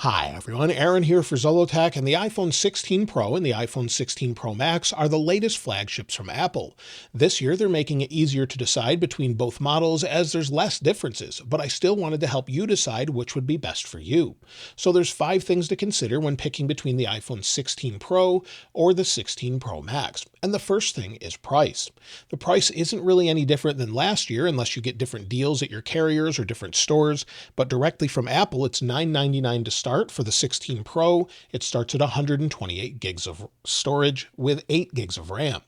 Hi everyone, Aaron here for Zollotech, and the iPhone 16 Pro and the iPhone 16 Pro Max are the latest flagships from Apple. This year they're making it easier to decide between both models as there's less differences, but I still wanted to help you decide which would be best for you. So there's 5 things to consider when picking between the iPhone 16 Pro or the 16 Pro Max. And the first thing is price. The price isn't really any different than last year unless you get different deals at your carriers or different stores, but directly from Apple it's $9.99 to start. For the 16 Pro, it starts at 128 gigs of storage with 8 gigs of RAM.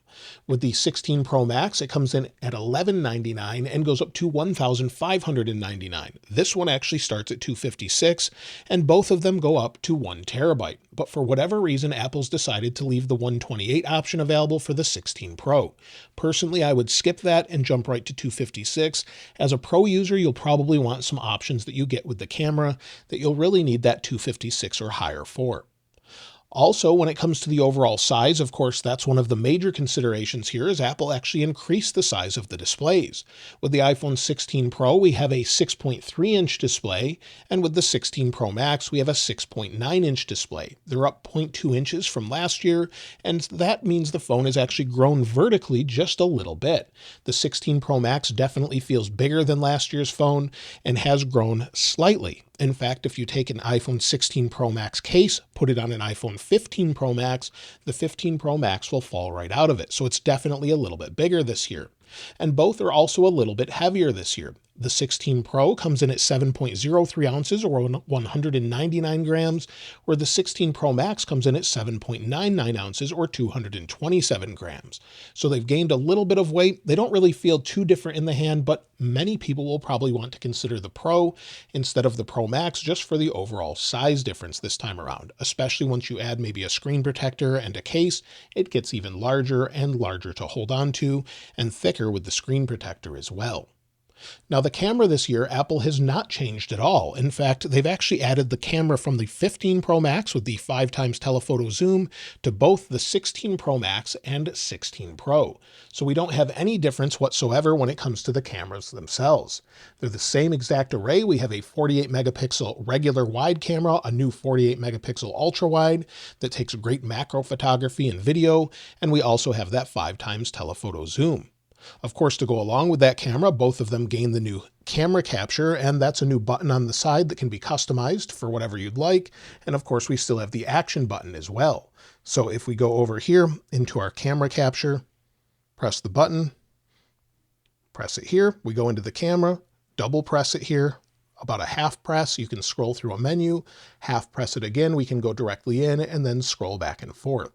With the 16 Pro Max, it comes in at $11.99 and goes up to $1,599. This one actually starts at $256, and both of them go up to 1 terabyte. But for whatever reason, Apple's decided to leave the 128 option available for the 16 Pro. Personally, I would skip that and jump right to 256. As a Pro user, you'll probably want some options that you get with the camera that you'll really need that 256 or higher for. Also, when it comes to the overall size, of course, that's one of the major considerations here, is Apple actually increased the size of the displays. With the iPhone 16 Pro, we have a 6.3-inch display, and with the 16 Pro Max, we have a 6.9-inch display. They're up 0.2 inches from last year, and that means the phone has actually grown vertically just a little bit. The 16 Pro Max definitely feels bigger than last year's phone and has grown slightly. In fact, if you take an iPhone 16 Pro Max case, put it on an iPhone 15 Pro Max, the 15 Pro Max will fall right out of it. So it's definitely a little bit bigger this year. And both are also a little bit heavier this year. The 16 Pro comes in at 7.03 ounces or 199 grams, where the 16 Pro Max comes in at 7.99 ounces or 227 grams. So they've gained a little bit of weight. They don't really feel too different in the hand, but many people will probably want to consider the Pro instead of the Pro Max just for the overall size difference this time around. Especially once you add maybe a screen protector and a case, it gets even larger and larger to hold on to and thicker with the screen protector as well. Now, the camera this year, Apple has not changed at all. In fact, they've actually added the camera from the 15 Pro Max with the 5x telephoto zoom to both the 16 Pro Max and 16 Pro. So we don't have any difference whatsoever when it comes to the cameras themselves. They're the same exact array. We have a 48 megapixel regular wide camera, a new 48 megapixel ultra wide that takes great macro photography and video, and we also have that 5x telephoto zoom. Of course, to go along with that camera, both of them gain the new camera capture, and that's a new button on the side that can be customized for whatever you'd like. And of course, we still have the action button as well. So if we go over here into our camera capture, press the button, press it here, we go into the camera, double press it here, about a half press, you can scroll through a menu, half press it again, we can go directly in and then scroll back and forth.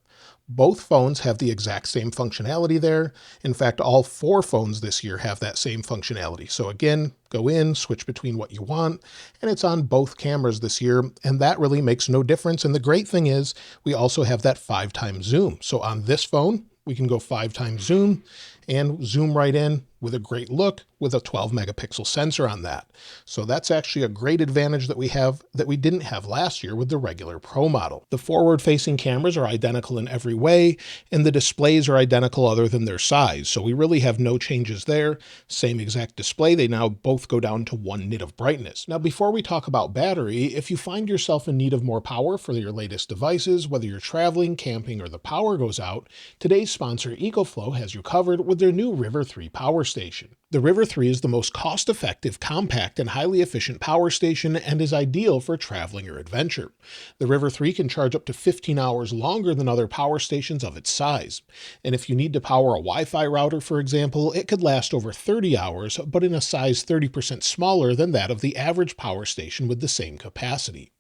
Both phones have the exact same functionality there. In fact, all 4 phones this year have that same functionality. So again, go in, switch between what you want, and it's on both cameras this year, and that really makes no difference. And the great thing is we also have that 5x zoom. So on this phone, we can go 5x zoom and zoom right in with a great look with a 12 megapixel sensor on that. So that's actually a great advantage that we have that we didn't have last year with the regular Pro model. The forward-facing cameras are identical in every way, and the displays are identical other than their size. So we really have no changes there. Same exact display. They now both go down to 1 nit of brightness. Now, before we talk about battery, if you find yourself in need of more power for your latest devices, whether you're traveling, camping, or the power goes out, today's sponsor EcoFlow has you covered with their new River 3 power station. The River 3 is the most cost-effective, compact, and highly efficient power station and is ideal for traveling or adventure. The River 3 can charge up to 15 hours longer than other power stations of its size. And if you need to power a Wi-Fi router, for example, it could last over 30 hours, but in a size 30% smaller than that of the average power station with the same capacity.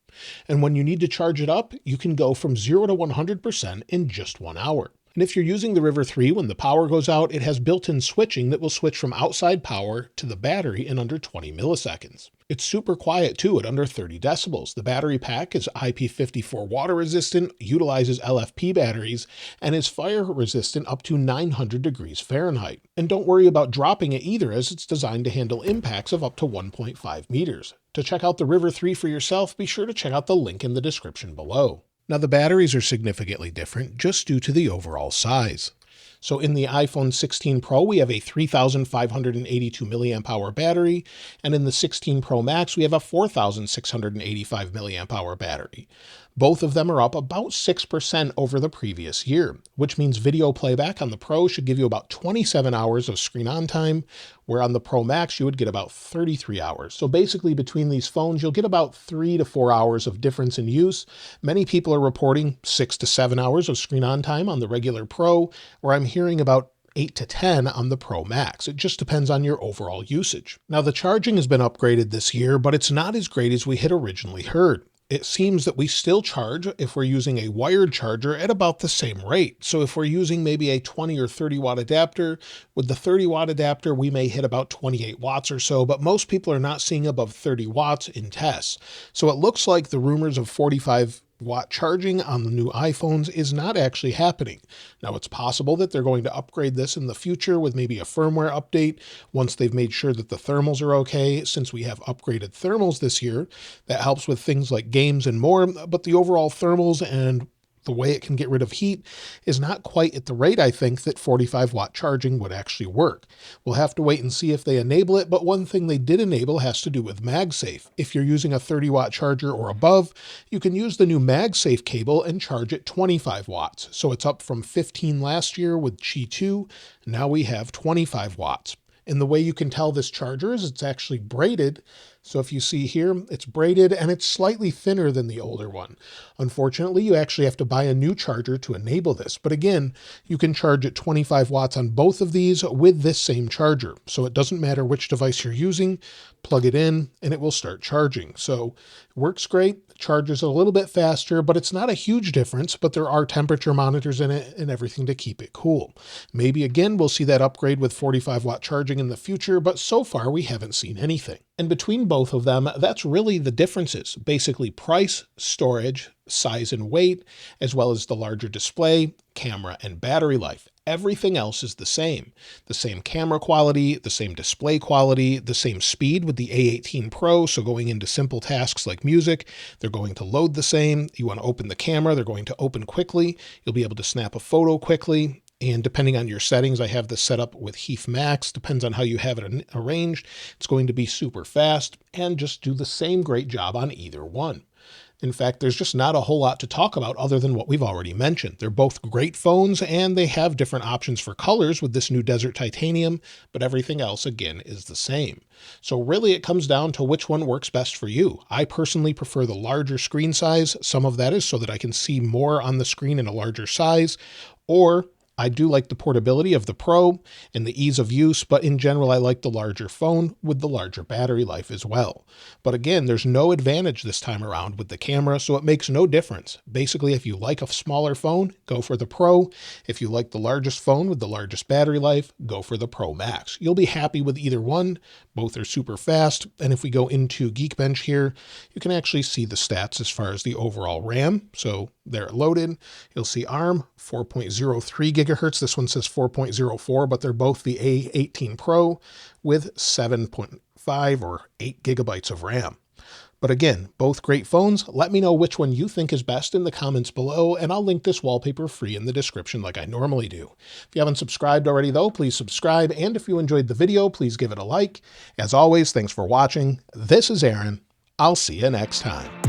And when you need to charge it up, you can go from 0 to 100% in just 1 hour. And if you're using the River 3 when the power goes out, it has built-in switching that will switch from outside power to the battery in under 20 milliseconds. It's super quiet too at under 30 decibels. The battery pack is IP54 water resistant, utilizes LFP batteries, and is fire resistant up to 900 degrees Fahrenheit. And don't worry about dropping it either, as it's designed to handle impacts of up to 1.5 meters. To check out the River 3 for yourself, be sure to check out the link in the description below. Now, the batteries are significantly different just due to the overall size. So in the iPhone 16 Pro, we have a 3,582 milliamp hour battery, and in the 16 Pro Max, we have a 4,685 milliamp hour battery. Both of them are up about 6% over the previous year, which means video playback on the Pro should give you about 27 hours of screen on time, where on the Pro Max you would get about 33 hours. So basically between these phones, you'll get about 3 to 4 hours of difference in use. Many people are reporting 6 to 7 hours of screen on time on the regular Pro, where I'm hearing about 8 to 10 on the Pro Max. It just depends on your overall usage. Now the charging has been upgraded this year, but it's not as great as we had originally heard. It seems that we still charge if we're using a wired charger at about the same rate. So if we're using maybe a 20 or 30 watt adapter, with the 30 watt adapter, we may hit about 28 watts or so, but most people are not seeing above 30 watts in tests. So it looks like the rumors of 45 watt charging on the new iPhones is not actually happening. Now it's possible that they're going to upgrade this in the future with maybe a firmware update once they've made sure that the thermals are okay. Since we have upgraded thermals this year, that helps with things like games and more, but the overall thermals and the way it can get rid of heat is not quite at the rate I think that 45 watt charging would actually work. We'll have to wait and see if they enable it, but one thing they did enable has to do with MagSafe. If you're using a 30 watt charger or above, you can use the new MagSafe cable and charge at 25 watts. So it's up from 15 last year with Qi 2. Now we have 25 watts. And the way you can tell this charger is it's actually braided. So if you see here, it's braided and it's slightly thinner than the older one. Unfortunately, you actually have to buy a new charger to enable this. But again, you can charge at 25 watts on both of these with this same charger. So it doesn't matter which device you're using, plug it in and it will start charging. So it works great. Charges a little bit faster, but it's not a huge difference, but there are temperature monitors in it and everything to keep it cool. Maybe again, we'll see that upgrade with 45 watt charging in the future, but so far we haven't seen anything. And between both of them, that's really the differences. Basically price, storage, size and weight, as well as the larger display, camera, and battery life. Everything else is the same. The same camera quality, the same display quality, the same speed with the A18 Pro. So going into simple tasks like music, they're going to load the same. You want to open the camera, they're going to open quickly. You'll be able to snap a photo quickly. And depending on your settings, I have this set up with Heath Max, depends on how you have it arranged. It's going to be super fast and just do the same great job on either one. In fact, there's just not a whole lot to talk about other than what we've already mentioned. They're both great phones and they have different options for colors with this new Desert Titanium, but everything else again is the same. So really it comes down to which one works best for you. I personally prefer the larger screen size. Some of that is so that I can see more on the screen in a larger size, or I do like the portability of the Pro and the ease of use, but in general, I like the larger phone with the larger battery life as well. But again, there's no advantage this time around with the camera, so it makes no difference. Basically, if you like a smaller phone, go for the Pro. If you like the largest phone with the largest battery life, go for the Pro Max. You'll be happy with either one. Both are super fast. And if we go into Geekbench here, you can actually see the stats as far as the overall RAM. So they're loaded. You'll see ARM 4.03 gigahertz. This one says 4.04, but they're both the A18 Pro with 7.5 or 8 gigabytes of RAM. But again, both great phones. Let me know which one you think is best in the comments below, and I'll link this wallpaper free in the description like I normally do. If you haven't subscribed already though, please subscribe, and if you enjoyed the video, please give it a like. As always, thanks for watching. This is Aaron. I'll see you next time.